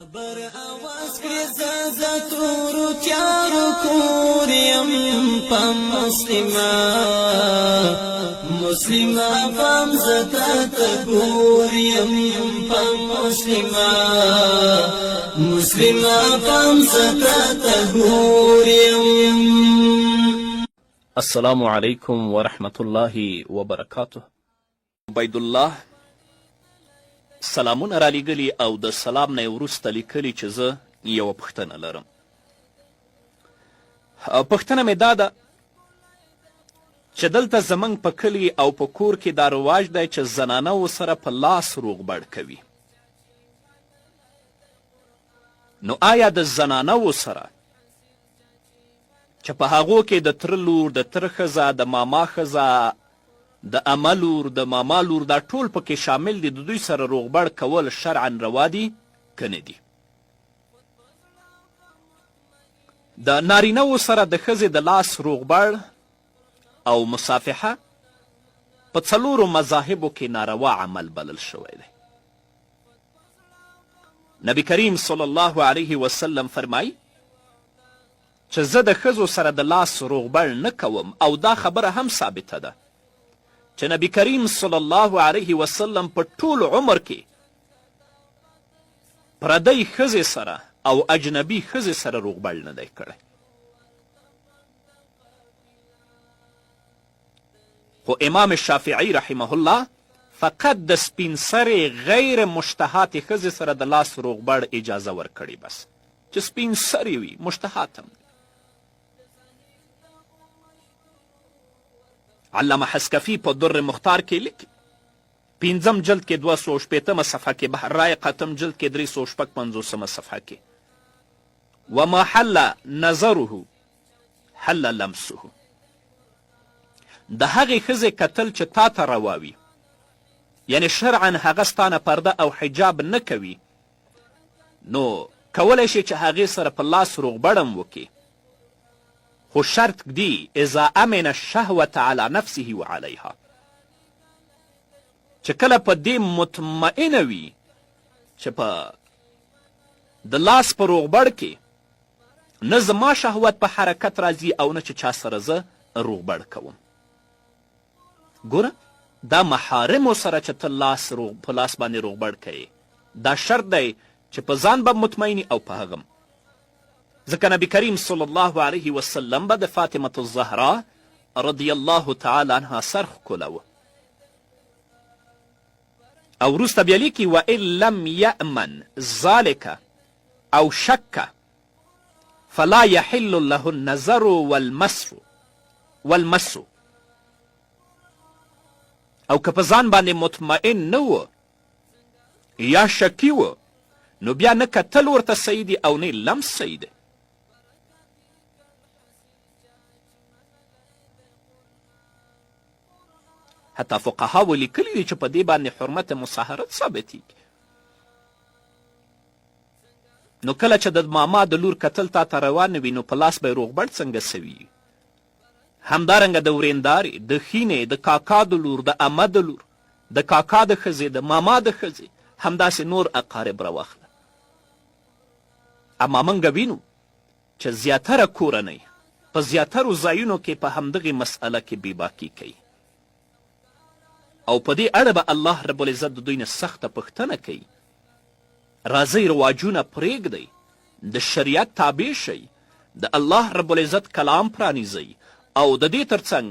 بر آواز کړی زاتورو تیارو کور یم په مسلمه پام زتا ته ګور یم په مسلمه پام زتا ته ګور یم. السلام علیکم ورحمة الله وبرکاته. عبید الله سلامونه را لیږلي او د سلام نه یې وروسته لیکلي چې زه یوه پوښتنه لرم. پوښتنه مې دا ده چې دلته زموږ په کلي او په کور کې دا رواج دی چې زنانو سره په لاس روغبړ کوي. نو آیا د زنانو سره چې په هغو کې د تره لور، د تره ښځه، د ماما ښځه، د عمه لور، د ماما لور، دا ټول پکې شامل دي، د دوی سره روغبړ کول شرعا روا دي که نه دي؟ د نارینهو سره د ښځې د لاس روغبړ او مصافحه په څلورو مذاهبو کې ناروا عمل بلل شوی دی. نبی کریم صلی الله علیه وسلم فرمایي چې زه د ښځو سره د لاس روغبړ نه کوم، او دا خبره هم ثابته ده چې نبی کریم صلی الله علیه وسلم په ټول عمر کې پردی ښځې سره او اجنبي ښځې سره روغبړ نه دی کړی. خو امام شافعي رحمه الله فقط د سپین سرې غیر مشتهاتې ښځې سره د لاس روغبړ اجازه ورکړي، بس چې سپین سرې وي، مشتهات هم. علامه حسکفي په در مختار کې لیکي، 5م جلد کې 280 صفحه کې، بحر رایق 8م جلد کې 356 صفحه کې، وما حل نظره حل لمسه، د هغې ښځې کتل چې تا ته روا وي، یعنی شرعا هغه ستانه پرده او حجاب نه کوي، نو کولی شي چې هغې سره په لاس روغبړ هم وکړي، خو شرط دی اذا امن الشهوة على نفسه وعليها، چې کله په دې مطمئنه وي چې په د لاس په روغبړ کې نه زما شهوت په حرکت راځي او نه چې چا سره زه روغبړ کوم. ګوره دا محارمو سره چې ته په لاس باندې روغبړ کوې، دا شرط دی چې په ځان به مطمئني او په هغه. ځکه نبی کریم صلی الله علیه وسلم به د فاطمة الزهرا رضی الله تعالی عنها سر ښکلوه، او وروسته بیا لیکي وان لم یأمن ذلک او شک فلا یحل له النظر والمس، او که په ځان باندې مطمئن نه و یا شکی و، نو بیا نه کتل ورته صحیح دي او نه لمس صحیح دی. حتی فقهاو لیکلي دي چې په دې باندې حرمت مصاهرت ثابتېږي. نو کله چې د ماما د لور کتل تا ته روا نه وي، نو په لاس به یې روغبړ څنګه سوي؟ همدارنګه د ورېندارې، د خینې، د کاکا د لور، د عمه د لور، د کاکا د ښځې، د ماما د ښځې، همداسې نور اقارب راواخله. اما موږ وینو چې زیاتره کورنۍ په زیاترو ځایونو کې په همدغې مسئله کې بېباکي کوي، او په دې اړه به الله رب العزت د دوی نه سخته پوښتنه کوي. راځئ رواجونه پرېږدئ، د شریعت تابع شئ، د الله رب العزت کلام پرانیزئ، او د دې ترڅنګ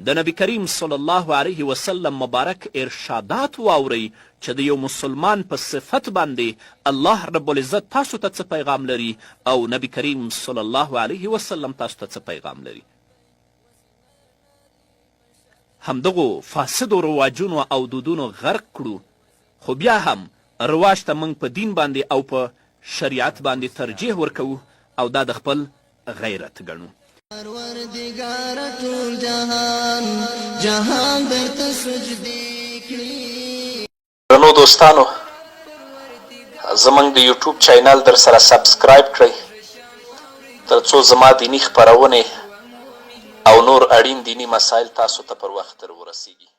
د نبی کریم صلی الله علیه وسلم مبارک ارشادات واورئ چې د یو مسلمان په صفت باندې الله رب العزت تاسو ته څه پیغام لري او نبی کریم صلی الله علیه وسلم تاسو ته څه پیغام لري. همدغو فاسدو رواجونو او دودونو غرق کړو، خو بیا هم رواج ته موږ په دین باندې او په شریعت باندې ترجیح ورکوو، او دا د خپل غیرت ګڼو. پروردگار ټول جهان درته سجدې کړي. درنو دوستانو، زموږ د یوټیوب چینل در سره سبسکرایب کړئ تر څو زما دیني خپرونې او نور اړین دینی مسایل تاسو ته پر وخت ورسیږي.